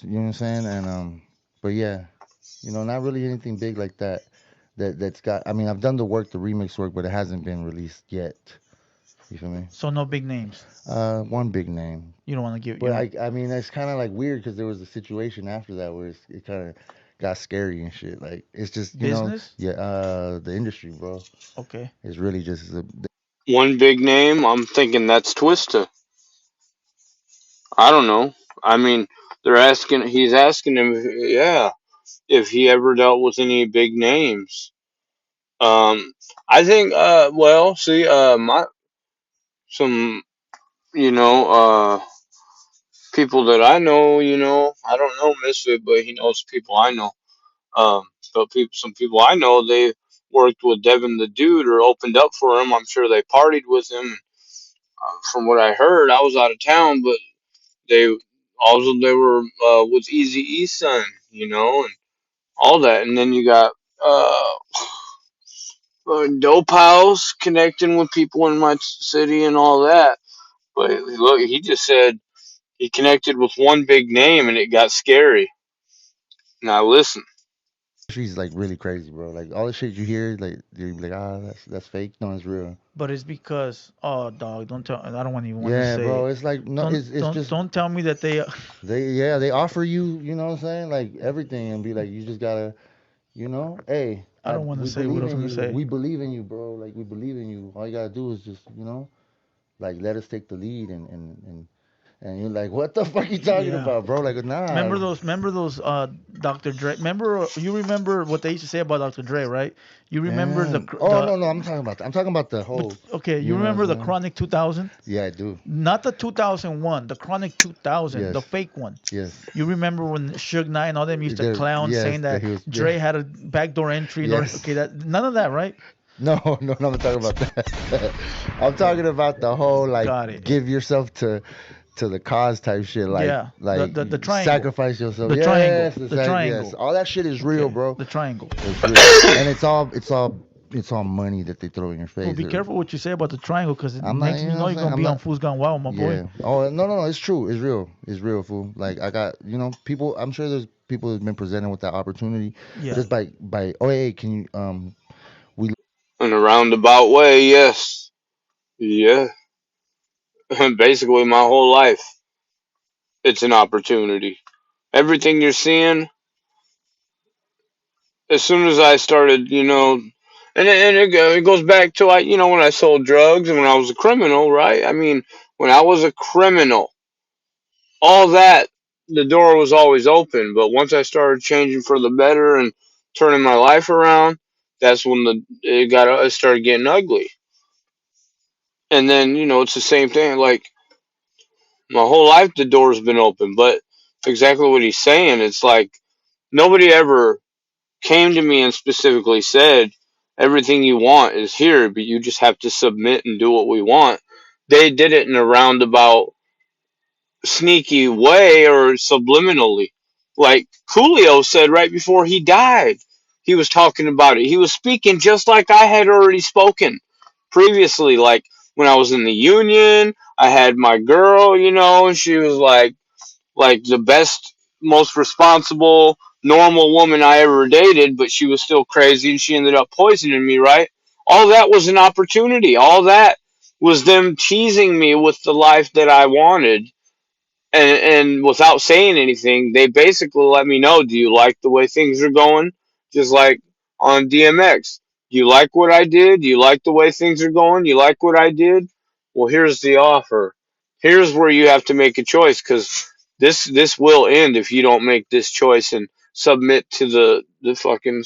You know what I'm saying? And but yeah, not really anything big like that. That's got. I mean, I've done the work, the remix work, but it hasn't been released yet. You feel me? So no big names. One big name. You don't want to give. You But don't. I mean, it's kind of like weird because there was a situation after that where it kind of got scary and shit. Like it's just, Business. yeah, the industry, bro. Okay. It's really just One big name, I'm thinking that's Twista. I don't know. I mean, he's asking him, yeah, if he ever dealt with any big names. Um, I think, well, see, some, you know, people that I know, I don't know Misfit, but he knows people I know. Um, but some people I know, they worked with Devin the Dude or opened up for him. I'm sure they partied with him. From what I heard, I was out of town, but they they were with Easy E's son, and all that. And then you got Dope House connecting with people in my city and all that. But look, he just said he connected with one big name and it got scary. Now listen, industry's like really crazy, bro. Like all the shit you hear, like you're like, ah, that's fake. No, it's real. But it's because, oh, dog, don't tell. I don't want even want to Yeah, say bro. it. It's like no, Don't it's don't just don't tell me that they. they offer you, you know what I'm saying, like everything, and be like, you just gotta, hey, I don't want to we say what I believe was in gonna you. say. We believe in you, bro. Like we believe in you. All you gotta do is just, like let us take the lead and you're like, what the fuck you talking Yeah. about, bro? Like, nah. Remember those Dr. Dre. You remember what they used to say about Dr. Dre, right? You remember Yeah. Oh no, no, I'm talking about the but whole. okay, you You know what I'm remember the saying? Chronic 2000? Yeah, I do. Not the 2001, the Chronic 2000, Yes. the fake one. Yes. You remember when Suge Knight and all them used to clown Yes, saying that that he was. Yeah. Dre had a backdoor entry in order. Yes. Okay, that none of that, right? No, no, no, I'm talking about that. I'm Okay, talking about the whole like got it. give yourself to the cause type shit, like Yeah, like the triangle, sacrifice yourself. the triangle, Yes, the yes. triangle. All that shit is real, Okay, bro. the triangle. It's real, and it's all money that they throw in your Well, face. be careful what you say about the triangle, because I'm not, next thing you what know, I'm you're saying. gonna I'm be on not. Fool's Gone Wild, my boy. Yeah. Oh no, no, no. It's true. It's real. It's real, fool. Like I got, people. I'm sure there's people who've been presented with that opportunity, Yeah. just by. Oh, hey, can you we in a roundabout way, yes, yeah. Basically, my whole life, it's an opportunity. Everything you're seeing, as soon as I started, it goes back to when I sold drugs and when I was a criminal, right? I mean, when I was a criminal, all that the door was always open. But once I started changing for the better and turning my life around, that's when it started getting ugly. And then it's the same thing. Like my whole life, the door's been open. But exactly what he's saying, it's like nobody ever came to me and specifically said, everything you want is here, but you just have to submit and do what we want. They did it in a roundabout, sneaky way or subliminally. Like Coolio said right before he died, he was talking about it. He was speaking just like I had already spoken previously. Like when I was in the union, I had my girl, and she was like the best, most responsible, normal woman I ever dated, but she was still crazy and she ended up poisoning me, right? All that was an opportunity. All that was them teasing me with the life that I wanted. And without saying anything, they basically let me know, do you like the way things are going? Just like on DMX. Do you like what I did? Do you like the way things are going? You like what I did? Well, here's the offer. Here's where you have to make a choice because this will end if you don't make this choice and submit to the fucking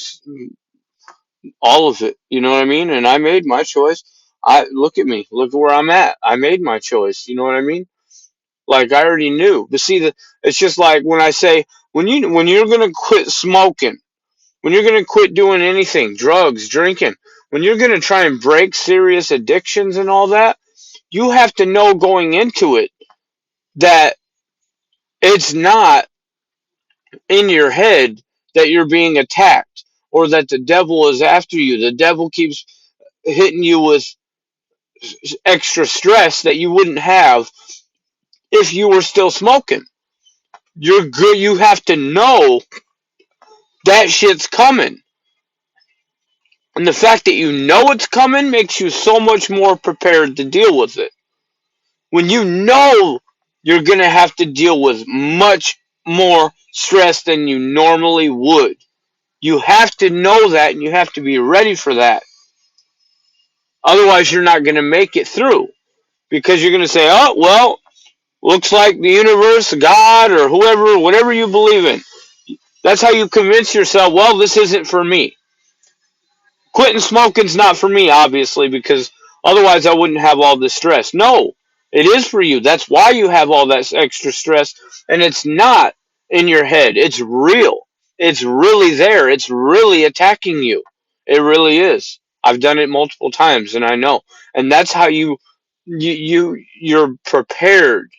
all of it. You know what I mean? And I made my choice. I look at me. Look at where I'm at. I made my choice. You know what I mean? Like I already knew. But see, it's just like when I say when you're gonna quit smoking, when you're gonna quit doing anything, drugs, drinking, when you're gonna try and break serious addictions and all that, you have to know going into it that it's not in your head that you're being attacked or that the devil is after you. The devil keeps hitting you with extra stress that you wouldn't have if you were still smoking. You're good. You have to know that shit's coming. And the fact that you know it's coming makes you so much more prepared to deal with it. When you know you're going to have to deal with much more stress than you normally would, you have to know that and you have to be ready for that. Otherwise, you're not going to make it through because you're going to say, oh, well, looks like the universe, God, or whoever, whatever you believe in. That's how you convince yourself, well, this isn't for me. Quitting smoking's not for me, obviously, because otherwise I wouldn't have all this stress. No, it is for you. That's why you have all that extra stress, and it's not in your head. It's real. It's really there. It's really attacking you. It really is. I've done it multiple times, and I know. And that's how you're prepared.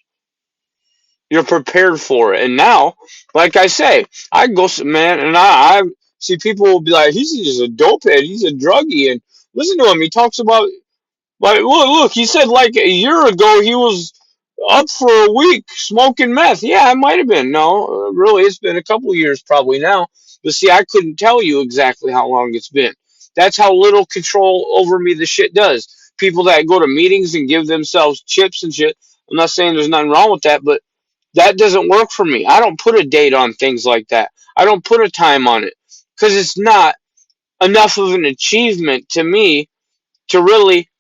You're prepared for it. And now, like I say, I go, man, and I see people will be like, he's just a dopehead, he's a druggie, and listen to him. He talks about like, look, he said like a year ago he was up for a week smoking meth. Yeah, it might have been. No, really, it's been a couple years probably now. But see, I couldn't tell you exactly how long it's been. That's how little control over me the shit does. People that go to meetings and give themselves chips and shit. I'm not saying there's nothing wrong with that, but that doesn't work for me. I don't put a date on things like that. I don't put a time on it because it's not enough of an achievement to me to really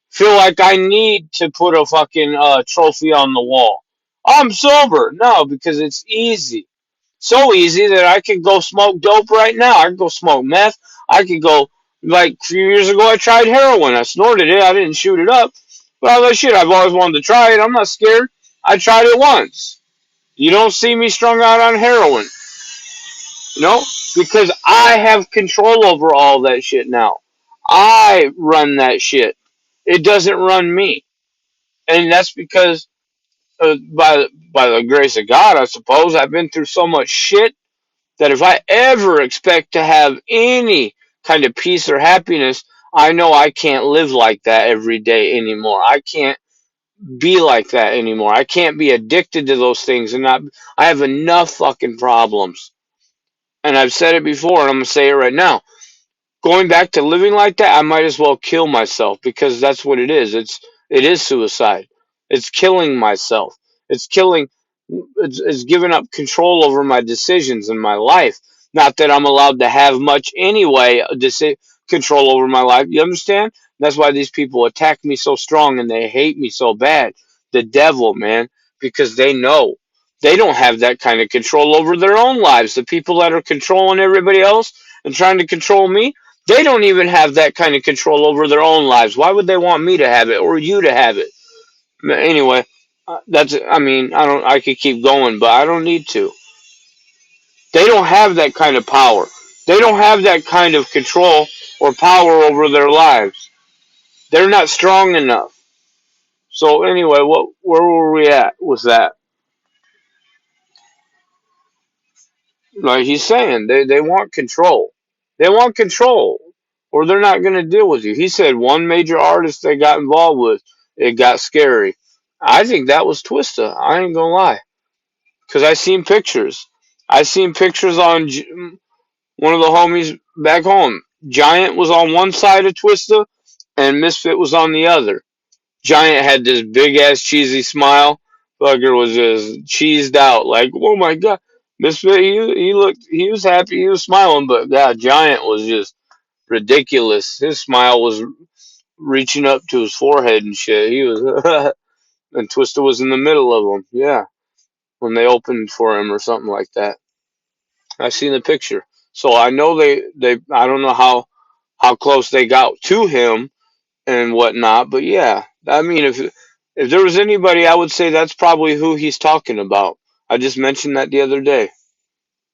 feel like I need to put a fucking trophy on the wall. I'm sober. No, because it's easy. So easy that I could go smoke dope right now. I could go smoke meth. I could go, like a few years ago, I tried heroin. I snorted it. I didn't shoot it up. But I was like, shit, I've always wanted to try it. I'm not scared. I tried it once. You don't see me strung out on heroin. No, because I have control over all that shit now. I run that shit. It doesn't run me. And that's because by the grace of God, I suppose I've been through so much shit that if I ever expect to have any kind of peace or happiness, I know I can't live like that every day anymore. I can't be like that anymore. I can't be addicted to those things and not. I have enough fucking problems. And I've said it before, and I'm gonna say it right now. Going back to living like that, I might as well kill myself because that's what it is. It is suicide. It's killing myself. It's killing. It's giving up control over my decisions in my life. Not that I'm allowed to have much anyway. Control over my life. You understand? That's why these people attack me so strong and they hate me so bad. The devil, man, because they know they don't have that kind of control over their own lives. The people that are controlling everybody else and trying to control me, they don't even have that kind of control over their own lives. Why would they want me to have it or you to have it? Anyway, that's. I mean, I don't. I could keep going, but I don't need to. They don't have that kind of power. They don't have that kind of control or power over their lives. They're not strong enough. So anyway, what? Where were we at with that? Like he's saying, they want control. They want control, or they're not going to deal with you. He said one major artist they got involved with, it got scary. I think that was Twista. I ain't gonna lie, because I seen pictures. I seen pictures on one of the homies back home. Giant was on one side of Twista, and Misfit was on the other. Giant had this big ass cheesy smile. Fucker was just cheesed out, like, oh my god. Misfit, he was happy, he was smiling, but God, Giant was just ridiculous. His smile was reaching up to his forehead and shit. He was, and Twista was in the middle of them. Yeah, when they opened for him or something like that. I seen the picture, so I know they. I don't know how close they got to him and whatnot, but yeah, I mean, if there was anybody, I would say that's probably who he's talking about. I just mentioned that the other day.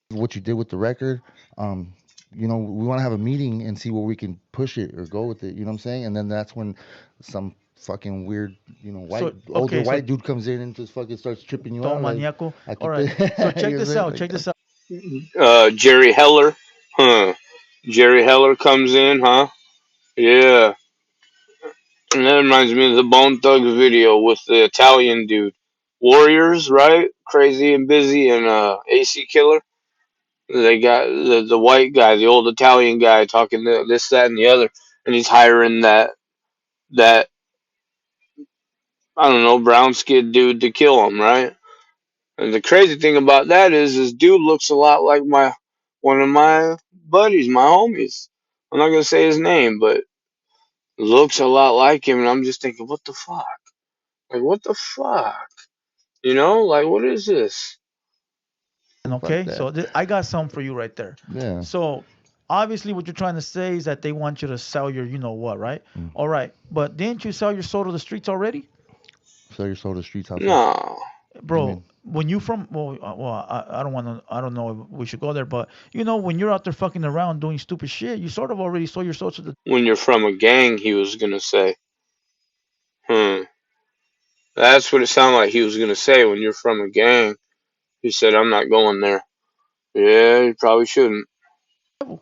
What you did with the record, um, we want to have a meeting and see where we can push it or go with it. You know what I'm saying? And then that's when some fucking weird, So older okay, so white dude comes in and just fucking starts tripping you todo out like, maníaco. All aquí te, right. So check you know what I'm this saying? out. Like Check that. this out. Jerry Heller, huh? Jerry Heller comes in, huh? Yeah, and that reminds me of the Bone Thugs video with the Italian dude. Warriors, right? Crazy and Busy and AC Killer. They got the white guy, the old Italian guy, talking this, that, and the other, and he's hiring that I don't know brown skinned dude to kill him, right? And the crazy thing about that is this dude looks a lot like my one of my buddies, my homies. I'm not gonna say his name, but looks a lot like him, and I'm just thinking, what the fuck? Like, what the fuck? You know, like, what is this? And Fuck okay, that. so I got some for you right there. Yeah. So obviously, what you're trying to say is that they want you to sell your, you know what, right? Mm. All right, but didn't you sell your soul to the streets already, Sell your soul to the streets. How so? No. What do you bro? mean? When you from, I don't want to, I don't know if we should go there, but you know, when you're out there fucking around doing stupid shit, you sort of already sold your soul to the When you're from a gang, he was gonna say. Hmm. That's what it sounded like he was gonna say. When you're from a gang, he said, "I'm not going there." Yeah, you probably shouldn't. devil.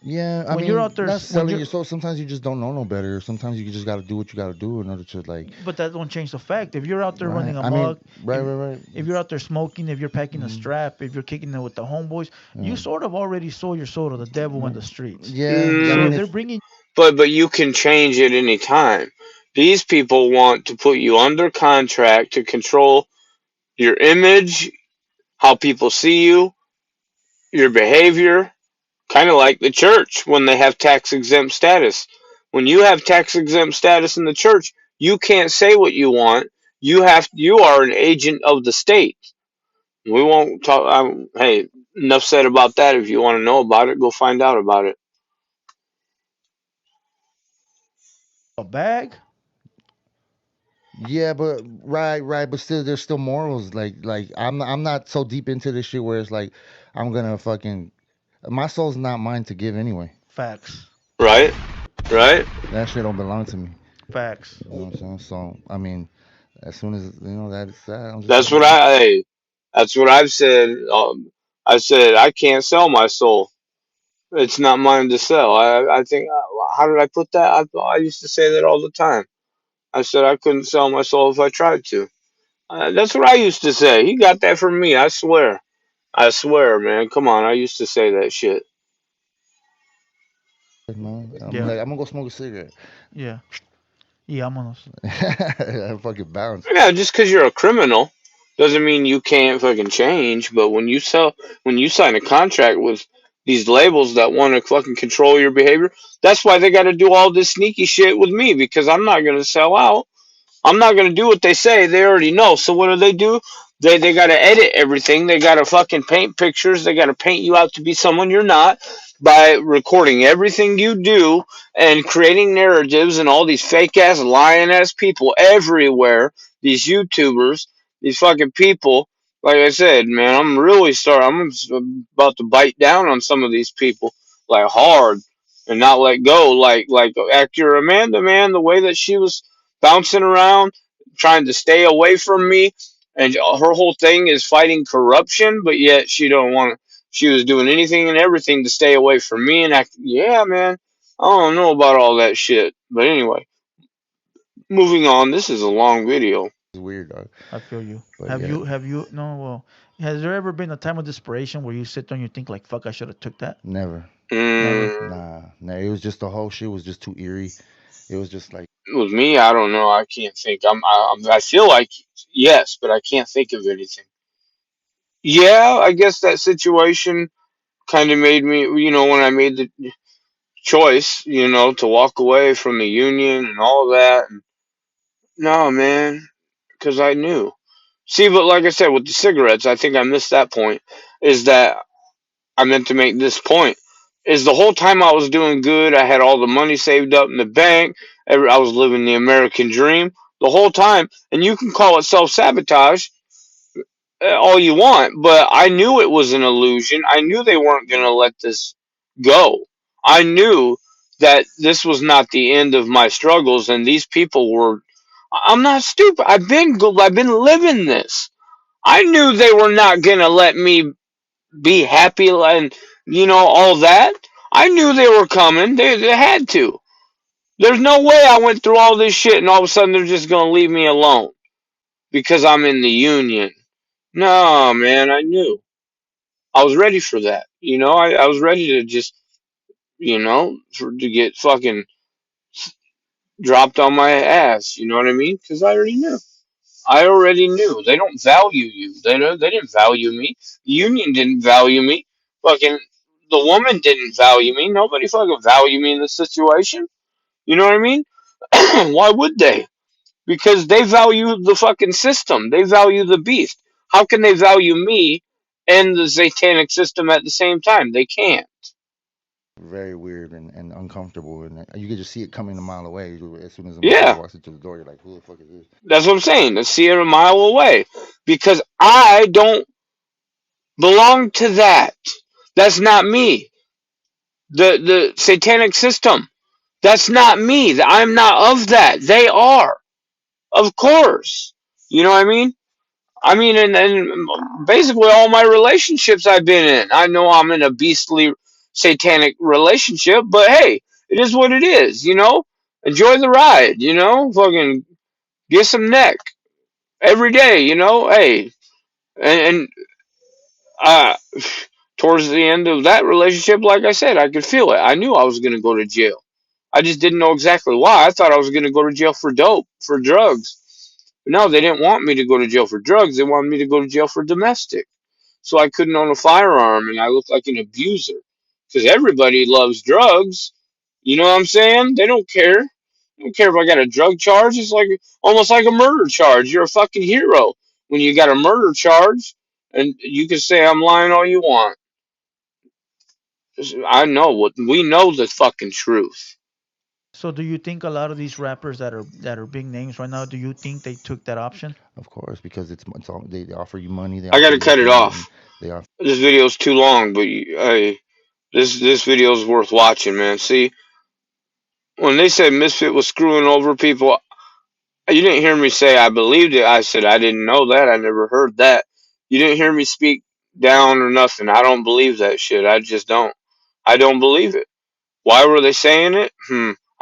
Yeah, I When you're mean, out there, not when selling you're, your soul. Sometimes you just don't know no better. Sometimes you just got to do what you got to do in order to like, but that don't change the fact. If you're out there right? running I mean, amok, right, if right, right. if you're out there smoking, if you're packing a Mm, strap, if you're kicking it with the homeboys, you yeah. sort of already sold your soul to the devil in the streets. Yeah, I So Mm, mean, if they're if bringing but you can change at any time. These people want to put you under contract to control your image, how people see you, your behavior, kind of like the church when they have tax exempt status. When you have tax exempt status in the church, you can't say what you want. You are an agent of the state. We won't talk. Hey, enough said about that. If you want to know about it, go find out about it. a bag, yeah, but right, right, but still, there's still morals. Like I'm not so deep into this shit where it's like I'm gonna fucking my soul's not mine to give anyway. facts, Right? Right? That shit don't belong to me. facts. You know what I'm saying? So I mean, as soon as that's that, I'm just That's like, what Hey, that's what I've said. I said I can't sell my soul. It's not mine to sell. I think. How did I put that? I used to say that all the time. I said I couldn't sell my soul if I tried to. That's what I used to say. He got that from me. I swear. I swear, man. Come on. I used to say that shit. man, I'm Yeah, like, I'm gonna go smoke a cigarette. yeah, yeah. Vámonos. I fucking bounce. Yeah, just because you're a criminal doesn't mean you can't fucking change. But when you sign a contract with these labels that want to fucking control your behavior, that's why they got to do all this sneaky shit with me because I'm not gonna sell out. I'm not gonna do what they say. They already know. So what do? They gotta edit everything. They gotta fucking paint pictures. They gotta paint you out to be someone you're not by recording everything you do and creating narratives and all these fake ass lying ass people everywhere. These YouTubers, these fucking people. Like I said, man, I'm really sorry. About to bite down on some of these people like hard and not let go. Like actor Amanda, man, the way that she was bouncing around, trying to stay away from me. And her whole thing is fighting corruption, but yet she don't want. She was doing anything and everything to stay away from me. And yeah, man, I don't know about all that shit. But anyway, moving on. This is a long video. It's weird, dog. I feel you. But yeah, Have you? No. Well, has there ever been a time of desperation where you sit there and you think like, "Fuck, I should have took that"? never. Never. Mm, Nah, nah. It was just the whole shit was just too eerie. It was just like with me, I don't know. I can't think. I feel like yes, but I can't think of anything. Yeah, I guess that situation kind of made me. When I made the choice, to walk away from the union and all that. No, man, because I knew. See, but like I said, with the cigarettes, I think I missed that point. Is that I meant to make this point? Is the whole time I was doing good, I had all the money saved up in the bank. I was living the American dream the whole time, and you can call it self sabotage all you want, but I knew it was an illusion. I knew they weren't going to let this go. I knew that this was not the end of my struggles, and these people were. I'm not stupid. I've been living this. I knew they were not going to let me be happy and all that. I knew they were coming. They had to. There's no way I went through all this shit and all of a sudden they're just going to leave me alone. because I'm in the union. No, man, I knew. I was ready for that. I was ready to just, to get fucking dropped on my ass. You know what I mean? Because I already knew. I already knew. They don't value you. They didn't value me. The union didn't value me. Fucking the woman didn't value me. Nobody fucking value me in this situation. You know what I mean? Why would they? Because they value the fucking system. They value the beast. How can they value me and the satanic system at the same time? They can't. Very weird and uncomfortable, and you could just see it coming a mile away. As soon as the motherfucker Yeah, walks into the door, you're like, "Who the fuck is this?" that's what I'm saying. I see it a mile away because I don't belong to that. That's not me. The satanic system. That's not me. I'm not of that. They are, of course. You know what I mean? And basically all my relationships I've been in, I know I'm in a beastly satanic relationship, but hey, it is what it is. Enjoy the ride. Fucking get some neck every day. Hey, and uh, towards the end of that relationship, like I said, I could feel it. I knew I was gonna go to jail. I just didn't know exactly why. I thought I was gonna go to jail for dope, for drugs. But no, they didn't want me to go to jail for drugs. They wanted me to go to jail for domestic. So I couldn't own a firearm and I looked like an abuser. Because everybody loves drugs. You know what I'm saying? They don't care. They don't care if I got a drug charge. It's like almost like a murder charge. You're a fucking hero when you got a murder charge, and you can say I'm lying all you want. I know what we know the fucking truth. So do you think a lot of these rappers that are big names right now, do you think they took that option? Of course, because it's all they offer you money, they I offer gotta you cut it weapons, and off. they offer. This video's too long, but hey, this video's worth watching, man. See, when they said Misfit was screwing over people, you didn't hear me say I believed it. I said I didn't know that. I never heard that. You didn't hear me speak down or nothing. I don't believe that shit. I just don't. I don't believe it. Why were they saying it?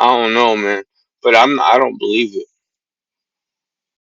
I don't know, man. But I don't believe it.